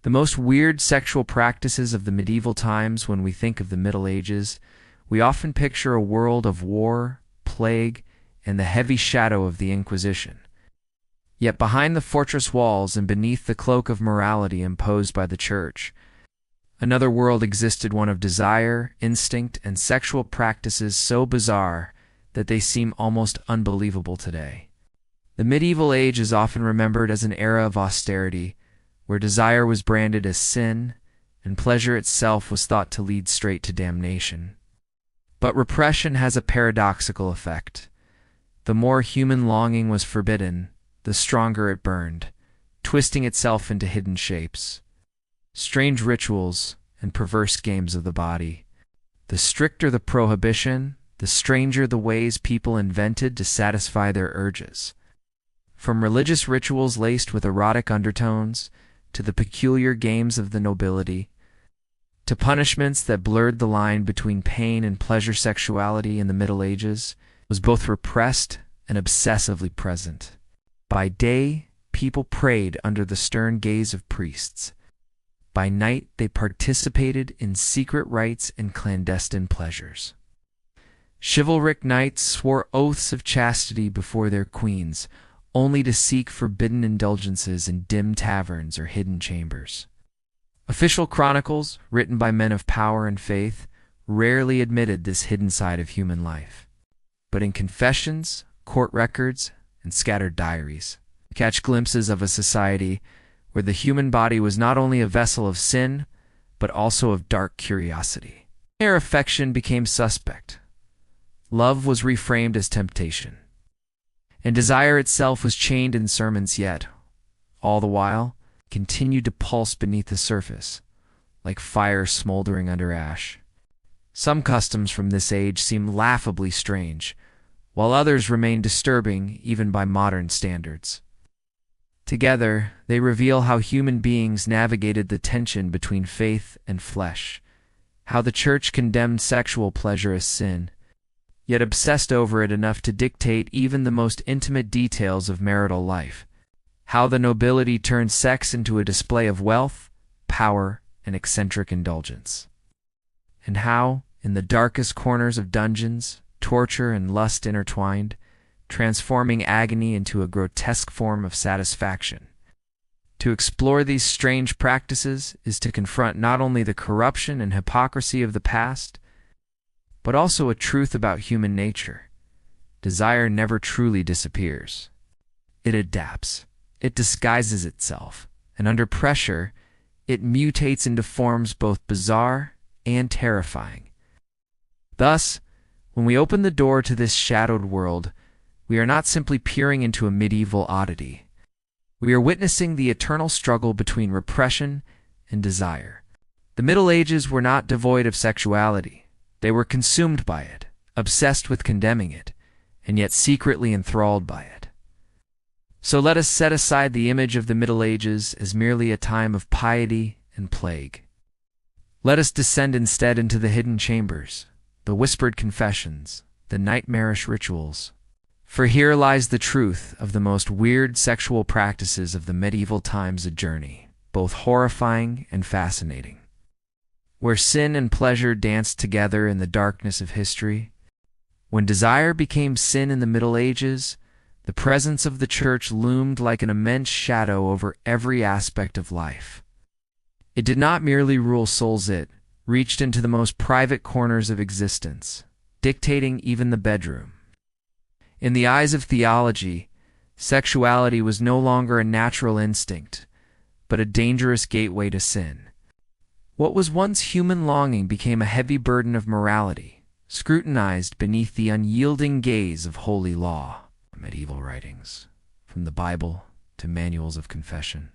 The most weird sexual practices of the medieval times. When we think of the Middle Ages, we often picture a world of war, plague, and the heavy shadow of the Inquisition. Yet behind the fortress walls and beneath the cloak of morality imposed by the Church, another world existed, one of desire, instinct, and sexual practices so bizarre that they seem almost unbelievable today. The medieval age is often remembered as an era of austerity, where desire was branded as sin, and pleasure itself was thought to lead straight to damnation. But repression has a paradoxical effect. The more human longing was forbidden, the stronger it burned, twisting itself into hidden shapes, strange rituals, and perverse games of the body. The stricter the prohibition, the stranger the ways people invented to satisfy their urges. From religious rituals laced with erotic undertones, to the peculiar games of the nobility, to punishments that blurred the line between pain and pleasure, sexuality in the Middle Ages was both repressed and obsessively present. By day, people prayed under the stern gaze of priests. By night, they participated in secret rites and clandestine pleasures. Chivalric knights swore oaths of chastity before their queens, only to seek forbidden indulgences in dim taverns or hidden chambers. Official chronicles, written by men of power and faith, rarely admitted this hidden side of human life. But in confessions, court records, and scattered diaries, we catch glimpses of a society where the human body was not only a vessel of sin, but also of dark curiosity. Their affection became suspect. Love was reframed as temptation. And desire itself was chained in sermons, yet, all the while, continued to pulse beneath the surface, like fire smoldering under ash. Some customs from this age seem laughably strange, while others remain disturbing even by modern standards. Together, they reveal how human beings navigated the tension between faith and flesh, how the Church condemned sexual pleasure as sin, yet obsessed over it enough to dictate even the most intimate details of marital life, how the nobility turned sex into a display of wealth, power, and eccentric indulgence, and how, in the darkest corners of dungeons, torture and lust intertwined, transforming agony into a grotesque form of satisfaction. To explore these strange practices is to confront not only the corruption and hypocrisy of the past, but also a truth about human nature. Desire never truly disappears. It adapts, it disguises itself, and under pressure, it mutates into forms both bizarre and terrifying. Thus, when we open the door to this shadowed world, we are not simply peering into a medieval oddity. We are witnessing the eternal struggle between repression and desire. The Middle Ages were not devoid of sexuality. They were consumed by it, obsessed with condemning it, and yet secretly enthralled by it. So let us set aside the image of the Middle Ages as merely a time of piety and plague. Let us descend instead into the hidden chambers, the whispered confessions, the nightmarish rituals. For here lies the truth of the most weird sexual practices of the medieval times, a journey, both horrifying and fascinating, where sin and pleasure danced together in the darkness of history. When desire became sin in the Middle Ages, the presence of the Church loomed like an immense shadow over every aspect of life. It did not merely rule souls, it reached into the most private corners of existence, dictating even the bedroom. In the eyes of theology, sexuality was no longer a natural instinct, but a dangerous gateway to sin. What was once human longing became a heavy burden of morality, scrutinized beneath the unyielding gaze of holy law. Medieval writings, from the Bible to manuals of confession,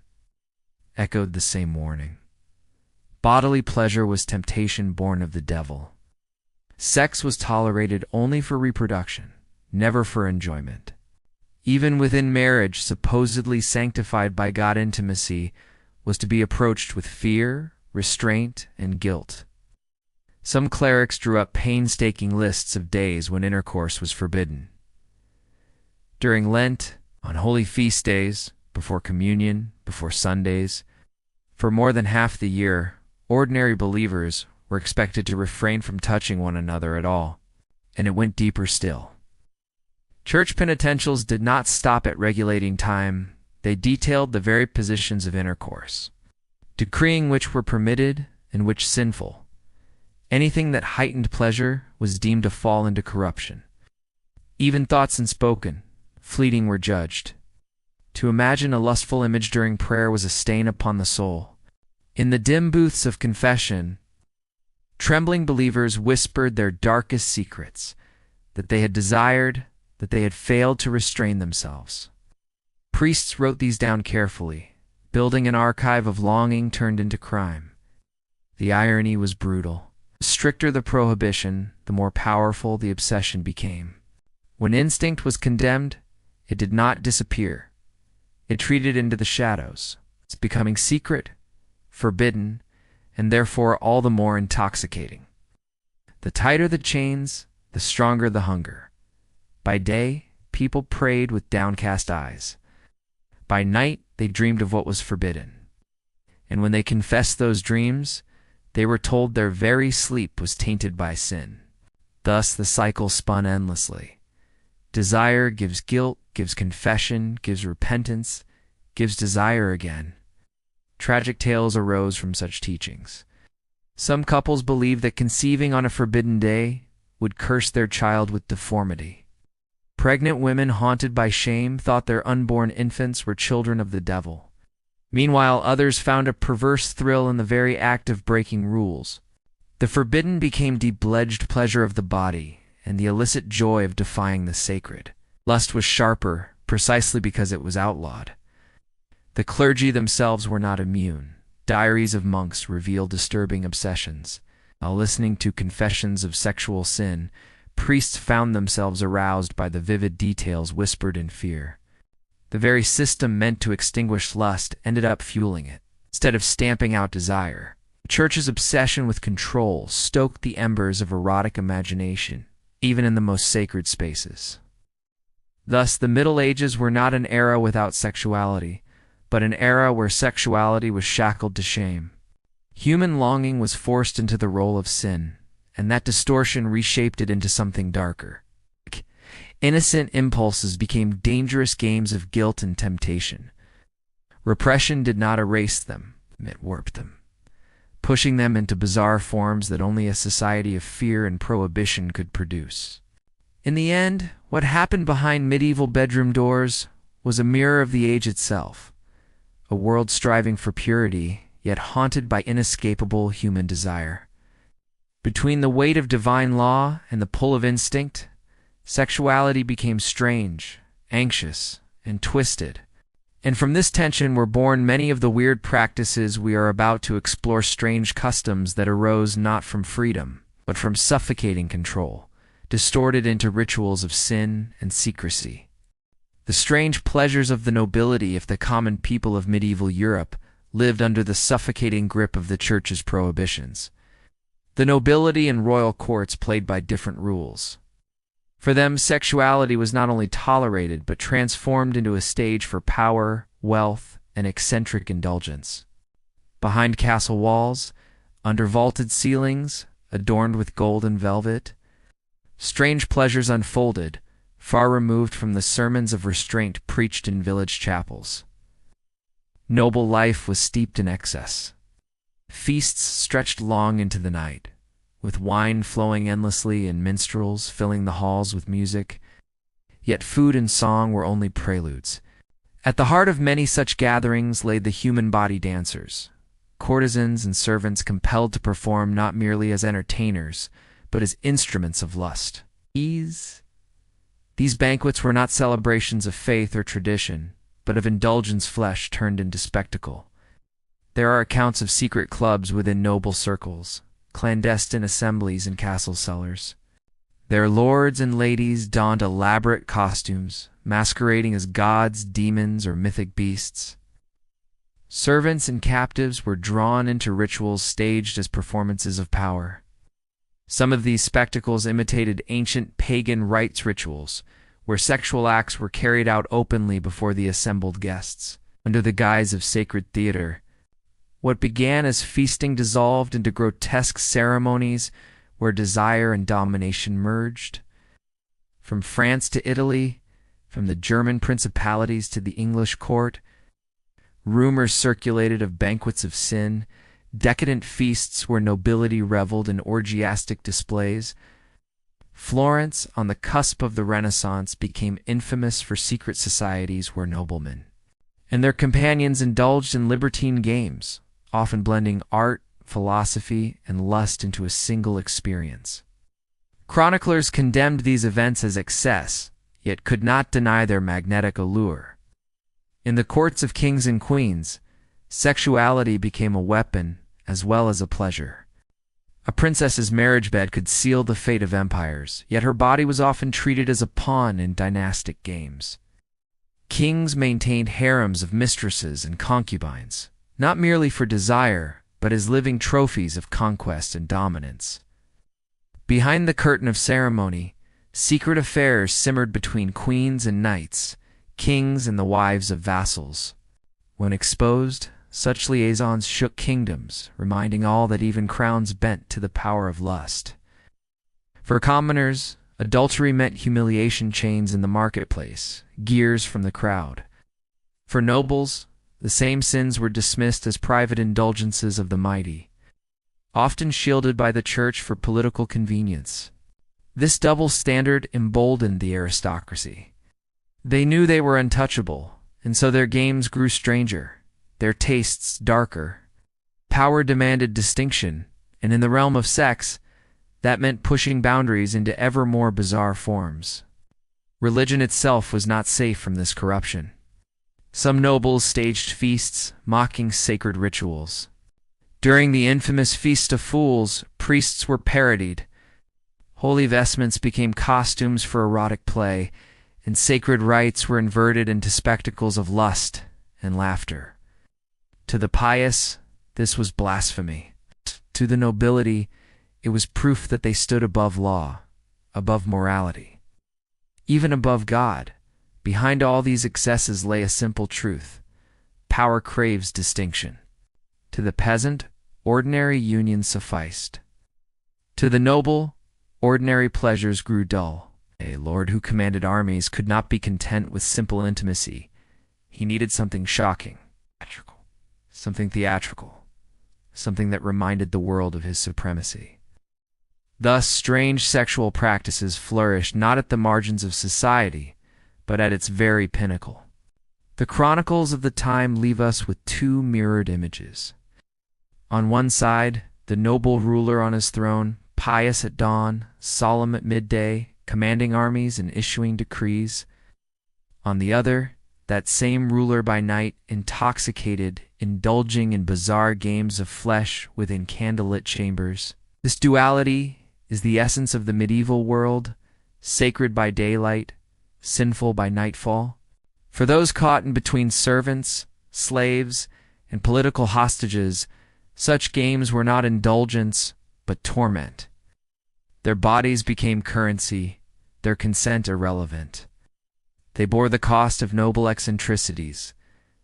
echoed the same warning. Bodily pleasure was temptation born of the devil. Sex was tolerated only for reproduction, never for enjoyment. Even within marriage, supposedly sanctified by God, intimacy was to be approached with fear, restraint, and guilt. Some clerics drew up painstaking lists of days when intercourse was forbidden. During Lent, on holy feast days, before communion, before Sundays, For more than half the year, ordinary believers were expected to refrain from touching one another at all, and it went deeper still. Church penitentials did not stop at regulating time, they detailed the very positions of intercourse, decreeing which were permitted and which sinful. Anything that heightened pleasure was deemed to fall into corruption. Even thoughts unspoken, fleeting were judged. To imagine a lustful image during prayer was a stain upon the soul. In the dim booths of confession, trembling believers whispered their darkest secrets, that they had desired, that they had failed to restrain themselves. Priests wrote these down carefully, building an archive of longing turned into crime. The irony was brutal. The stricter the prohibition, the more powerful the obsession became. When instinct was condemned, it did not disappear. It retreated into the shadows, becoming secret, forbidden, and therefore all the more intoxicating. The tighter the chains, the stronger the hunger. By day, people prayed with downcast eyes. By night, they dreamed of what was forbidden. And when they confessed those dreams, they were told their very sleep was tainted by sin. Thus the cycle spun endlessly. Desire gives guilt, gives confession, gives repentance, gives desire again. Tragic tales arose from such teachings. Some couples believed that conceiving on a forbidden day would curse their child with deformity. Pregnant women haunted by shame thought their unborn infants were children of the devil. Meanwhile, others found a perverse thrill in the very act of breaking rules. The forbidden became deep-edged pleasure of the body, and the illicit joy of defying the sacred. Lust was sharper, precisely because it was outlawed. The clergy themselves were not immune. Diaries of monks reveal disturbing obsessions. While listening to confessions of sexual sin, priests found themselves aroused by the vivid details whispered in fear. The very system meant to extinguish lust ended up fueling it, instead of stamping out desire. The Church's obsession with control stoked the embers of erotic imagination, even in the most sacred spaces. Thus, the Middle Ages were not an era without sexuality, but an era where sexuality was shackled to shame. Human longing was forced into the role of sin, and that distortion reshaped it into something darker. Innocent impulses became dangerous games of guilt and temptation. Repression did not erase them, it warped them, pushing them into bizarre forms that only a society of fear and prohibition could produce. In the end, what happened behind medieval bedroom doors was a mirror of the age itself, a world striving for purity, yet haunted by inescapable human desire. Between the weight of divine law and the pull of instinct, sexuality became strange, anxious, and twisted. And from this tension were born many of the weird practices we are about to explore, strange customs that arose not from freedom, but from suffocating control, distorted into rituals of sin and secrecy. The strange pleasures of the nobility if the common people of medieval Europe lived under the suffocating grip of the Church's prohibitions. The nobility and royal courts played by different rules. For them, sexuality was not only tolerated, but transformed into a stage for power, wealth, and eccentric indulgence. Behind castle walls, under vaulted ceilings, adorned with gold and velvet, strange pleasures unfolded, far removed from the sermons of restraint preached in village chapels. Noble life was steeped in excess. Feasts stretched long into the night, with wine flowing endlessly and minstrels filling the halls with music. Yet food and song were only preludes. At the heart of many such gatherings lay the human body dancers, courtesans and servants compelled to perform not merely as entertainers, but as instruments of lust. These banquets were not celebrations of faith or tradition, but of indulgence flesh turned into spectacle. There are accounts of secret clubs within noble circles, clandestine assemblies in castle cellars. Their lords and ladies donned elaborate costumes, masquerading as gods, demons, or mythic beasts. Servants and captives were drawn into rituals staged as performances of power. Some of these spectacles imitated ancient pagan rites rituals, where sexual acts were carried out openly before the assembled guests. Under the guise of sacred theater, What began as feasting dissolved into grotesque ceremonies where desire and domination merged. From France to Italy, from the German principalities to the English court, rumors circulated of banquets of sin, decadent feasts where nobility reveled in orgiastic displays. Florence, on the cusp of the Renaissance, became infamous for secret societies where noblemen and their companions indulged in libertine games, often blending art, philosophy, and lust into a single experience. Chroniclers condemned these events as excess, yet could not deny their magnetic allure. In the courts of kings and queens, sexuality became a weapon as well as a pleasure. A princess's marriage bed could seal the fate of empires, yet her body was often treated as a pawn in dynastic games. Kings maintained harems of mistresses and concubines, not merely for desire, but as living trophies of conquest and dominance. Behind the curtain of ceremony, secret affairs simmered between queens and knights, kings and the wives of vassals. When exposed, such liaisons shook kingdoms, reminding all that even crowns bent to the power of lust. For commoners, adultery meant humiliation chains in the marketplace, gears from the crowd. For nobles, the same sins were dismissed as private indulgences of the mighty, often shielded by the church for political convenience. This double standard emboldened the aristocracy. They knew they were untouchable, and so their games grew stranger, their tastes darker. Power demanded distinction, and in the realm of sex, that meant pushing boundaries into ever more bizarre forms. Religion itself was not safe from this corruption. Some nobles staged feasts, mocking sacred rituals. During the infamous Feast of Fools, priests were parodied. Holy vestments became costumes for erotic play, and sacred rites were inverted into spectacles of lust and laughter. To the pious, this was blasphemy. To the nobility, it was proof that they stood above law, above morality, even above God. Behind all these excesses lay a simple truth: power craves distinction. To the peasant, ordinary union sufficed. To the noble, ordinary pleasures grew dull. A lord who commanded armies could not be content with simple intimacy. He needed something shocking, something theatrical, something that reminded the world of his supremacy. Thus, strange sexual practices flourished not at the margins of society, but at its very pinnacle. The chronicles of the time leave us with two mirrored images. On one side, the noble ruler on his throne, pious at dawn, solemn at midday, commanding armies and issuing decrees. On the other, that same ruler by night, intoxicated, indulging in bizarre games of flesh within candlelit chambers. This duality is the essence of the medieval world, sacred by daylight, sinful by nightfall. For those caught in between servants, slaves, and political hostages, such games were not indulgence, but torment. Their bodies became currency, their consent irrelevant. They bore the cost of noble eccentricities,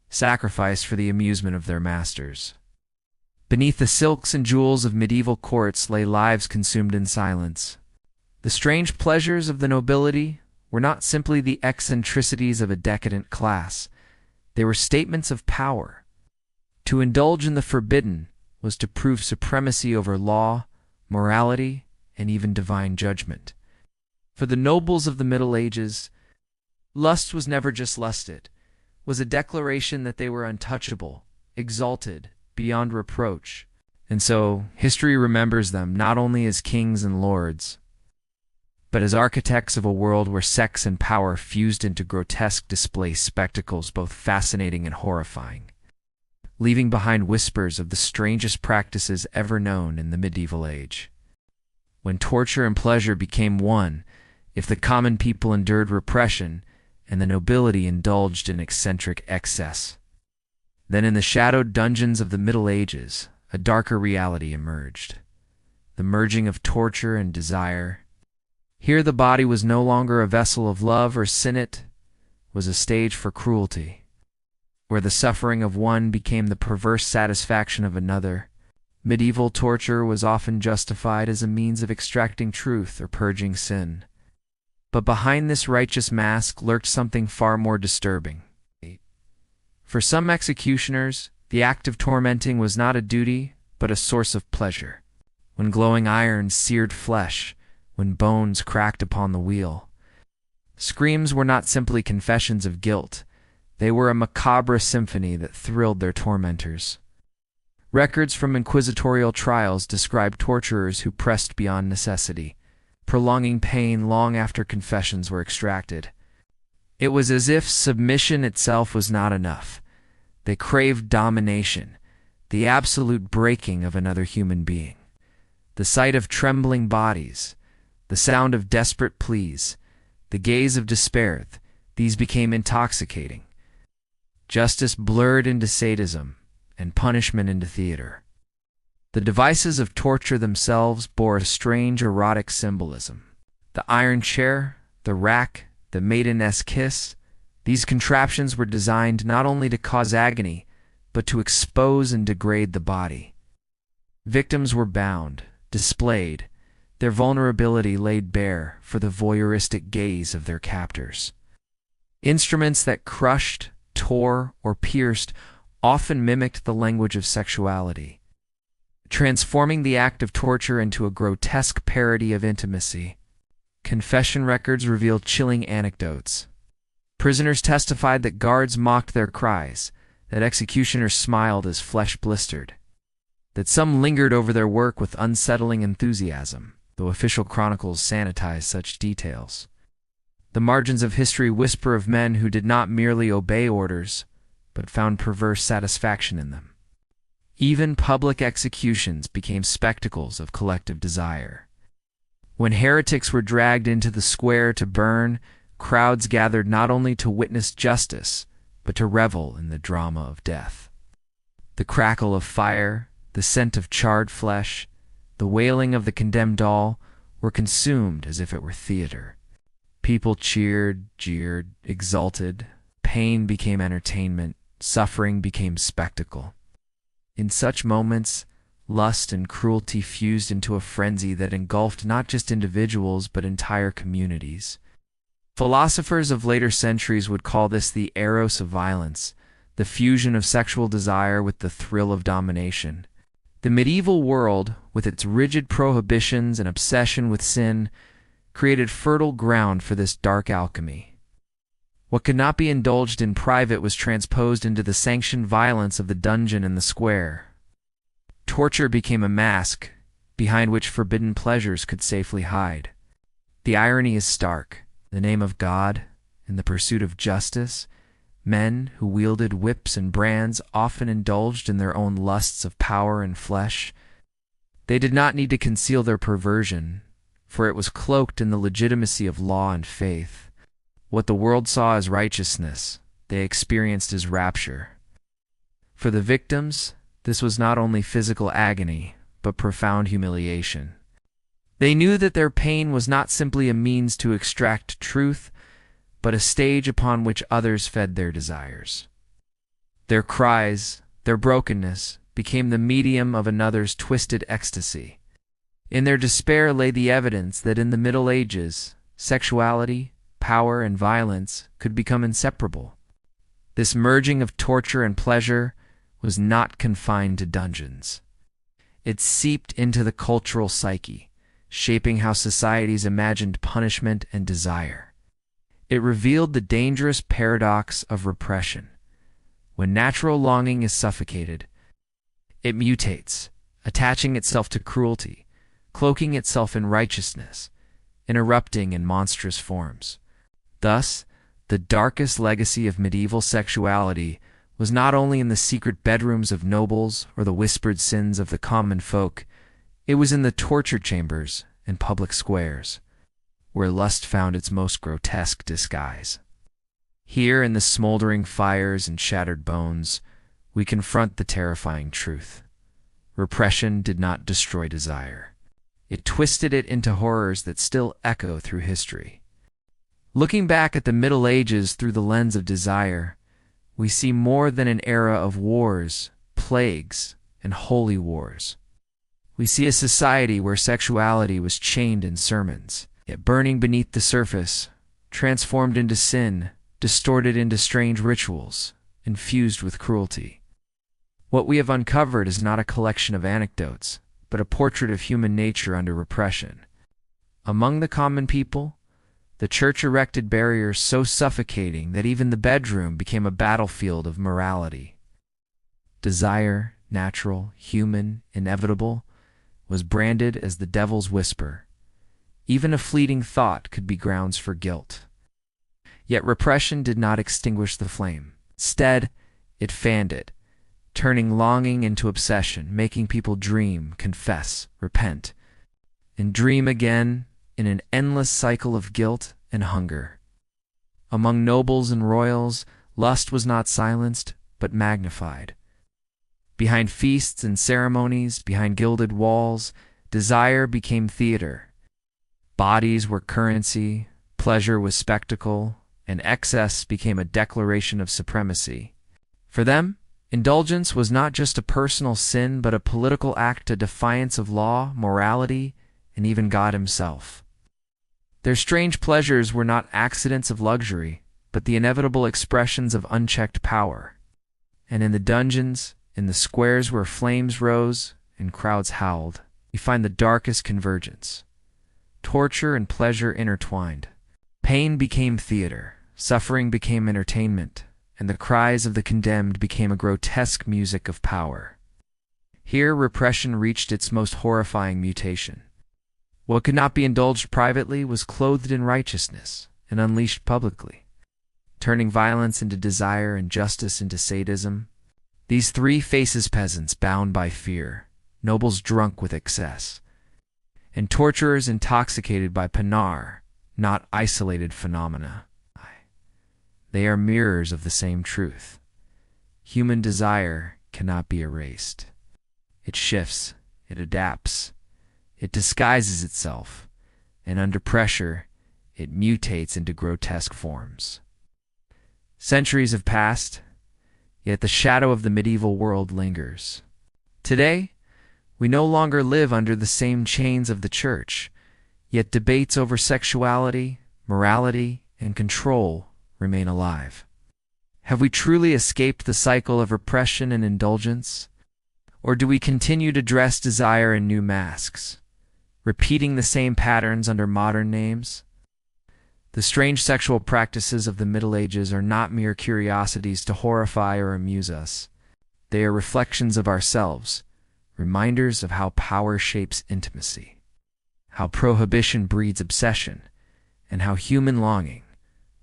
sacrificed for the amusement of their masters. Beneath the silks and jewels of medieval courts lay lives consumed in silence. The strange pleasures of the nobility were not simply the eccentricities of a decadent class. They were statements of power. To indulge in the forbidden was to prove supremacy over law, morality, and even divine judgment. For the nobles of the Middle Ages, lust was never just lusted, was a declaration that they were untouchable, exalted, beyond reproach. And so history remembers them not only as kings and lords, but as architects of a world where sex and power fused into grotesque display spectacles both fascinating and horrifying, leaving behind whispers of the strangest practices ever known in the medieval age. When torture and pleasure became one, if the common people endured repression and the nobility indulged in eccentric excess, then in the shadowed dungeons of the Middle Ages, a darker reality emerged. The merging of torture and desire. Here the body was no longer a vessel of love or sin, it was a stage for cruelty. where the suffering of one became the perverse satisfaction of another. Medieval torture was often justified as a means of extracting truth or purging sin. But behind this righteous mask lurked something far more disturbing. For some executioners, the act of tormenting was not a duty, but a source of pleasure. When glowing iron seared flesh, when bones cracked upon the wheel. Screams were not simply confessions of guilt. They were a macabre symphony that thrilled their tormentors. Records from inquisitorial trials describe torturers who pressed beyond necessity, prolonging pain long after confessions were extracted. It was as if submission itself was not enough. They craved domination, the absolute breaking of another human being. The sight of trembling bodies, the sound of desperate pleas, the gaze of despair, these became intoxicating. Justice blurred into sadism, and punishment into theater. The devices of torture themselves bore a strange erotic symbolism. The iron chair, the rack, the maiden's kiss, these contraptions were designed not only to cause agony, but to expose and degrade the body. Victims were bound, displayed, their vulnerability laid bare for the voyeuristic gaze of their captors. Instruments that crushed, tore, or pierced often mimicked the language of sexuality, transforming the act of torture into a grotesque parody of intimacy. Confession records reveal chilling anecdotes. Prisoners testified that guards mocked their cries, that executioners smiled as flesh blistered, that some lingered over their work with unsettling enthusiasm, though official chronicles sanitize such details. The margins of history whisper of men who did not merely obey orders, but found perverse satisfaction in them. Even public executions became spectacles of collective desire. When heretics were dragged into the square to burn, crowds gathered not only to witness justice, but to revel in the drama of death. The crackle of fire, the scent of charred flesh, the wailing of the condemned doll were consumed as if it were theater. People cheered, jeered, exulted. Pain became entertainment. Suffering became spectacle. In such moments, lust and cruelty fused into a frenzy that engulfed not just individuals but entire communities. Philosophers of later centuries would call this the eros of violence, the fusion of sexual desire with the thrill of domination. The medieval world, with its rigid prohibitions and obsession with sin, created fertile ground for this dark alchemy. What could not be indulged in private was transposed into the sanctioned violence of the dungeon and the square. Torture became a mask behind which forbidden pleasures could safely hide. The irony is stark. The name of God, in the pursuit of justice, men who wielded whips and brands often indulged in their own lusts of power and flesh. They did not need to conceal their perversion, for it was cloaked in the legitimacy of law and faith. What the world saw as righteousness, they experienced as rapture. For the victims, this was not only physical agony, but profound humiliation. They knew that their pain was not simply a means to extract truth, but a stage upon which others fed their desires. Their cries, their brokenness, became the medium of another's twisted ecstasy. In their despair lay the evidence that in the Middle Ages, sexuality, power, and violence could become inseparable. This merging of torture and pleasure was not confined to dungeons. It seeped into the cultural psyche, shaping how societies imagined punishment and desire. It revealed the dangerous paradox of repression. When natural longing is suffocated, it mutates, attaching itself to cruelty, cloaking itself in righteousness, and erupting in monstrous forms. Thus, the darkest legacy of medieval sexuality was not only in the secret bedrooms of nobles or the whispered sins of the common folk, it was in the torture chambers and public squares, where lust found its most grotesque disguise. Here, in the smoldering fires and shattered bones, we confront the terrifying truth. Repression did not destroy desire. It twisted it into horrors that still echo through history. Looking back at the Middle Ages through the lens of desire, we see more than an era of wars, plagues, and holy wars. We see a society where sexuality was chained in sermons, yet burning beneath the surface, transformed into sin, distorted into strange rituals, infused with cruelty. What we have uncovered is not a collection of anecdotes, but a portrait of human nature under repression. Among the common people, the church erected barriers so suffocating that even the bedroom became a battlefield of morality. Desire, natural, human, inevitable, was branded as the devil's whisper. Even a fleeting thought could be grounds for guilt. Yet repression did not extinguish the flame. Instead, it fanned it, turning longing into obsession, making people dream, confess, repent, and dream again in an endless cycle of guilt and hunger. Among nobles and royals, lust was not silenced, but magnified. Behind feasts and ceremonies, behind gilded walls, desire became theater. Bodies were currency, pleasure was spectacle, and excess became a declaration of supremacy. For them, indulgence was not just a personal sin, but a political act, a defiance of law, morality, and even God himself. Their strange pleasures were not accidents of luxury, but the inevitable expressions of unchecked power. And in the dungeons, in the squares where flames rose and crowds howled, we find the darkest convergence. Torture and pleasure intertwined. Pain became theater, suffering became entertainment, and the cries of the condemned became a grotesque music of power. Here repression reached its most horrifying mutation. What could not be indulged privately was clothed in righteousness and unleashed publicly, turning violence into desire and justice into sadism. These three faces peasants bound by fear, nobles drunk with excess, and torturers intoxicated by panar, not isolated phenomena. They are mirrors of the same truth. Human desire cannot be erased. It shifts, it adapts, it disguises itself, and under pressure, it mutates into grotesque forms. Centuries have passed, yet the shadow of the medieval world lingers. Today, we no longer live under the same chains of the church, yet debates over sexuality, morality, and control remain alive. Have we truly escaped the cycle of repression and indulgence? Or do we continue to dress desire in new masks, repeating the same patterns under modern names? The strange sexual practices of the Middle Ages are not mere curiosities to horrify or amuse us. They are reflections of ourselves, reminders of how power shapes intimacy, how prohibition breeds obsession, and how human longing,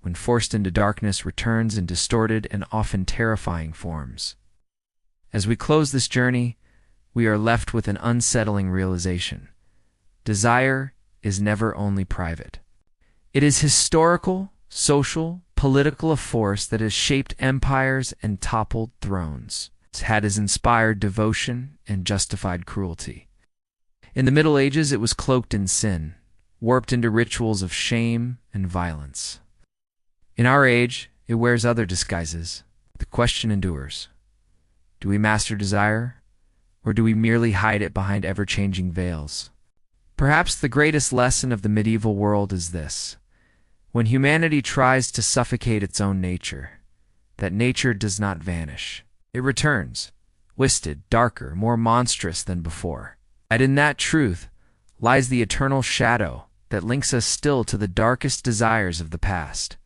when forced into darkness, returns in distorted and often terrifying forms. As we close this journey, we are left with an unsettling realization. Desire is never only private. It is historical, social, political, a force that has shaped empires and toppled thrones. It has inspired devotion and justified cruelty. In the Middle Ages, it was cloaked in sin, warped into rituals of shame and violence. In our age, it wears other disguises. The question endures. Do we master desire, or do we merely hide it behind ever-changing veils? Perhaps the greatest lesson of the medieval world is this. When humanity tries to suffocate its own nature, that nature does not vanish. It returns, twisted, darker, more monstrous than before. And in that truth lies the eternal shadow that links us still to the darkest desires of the past.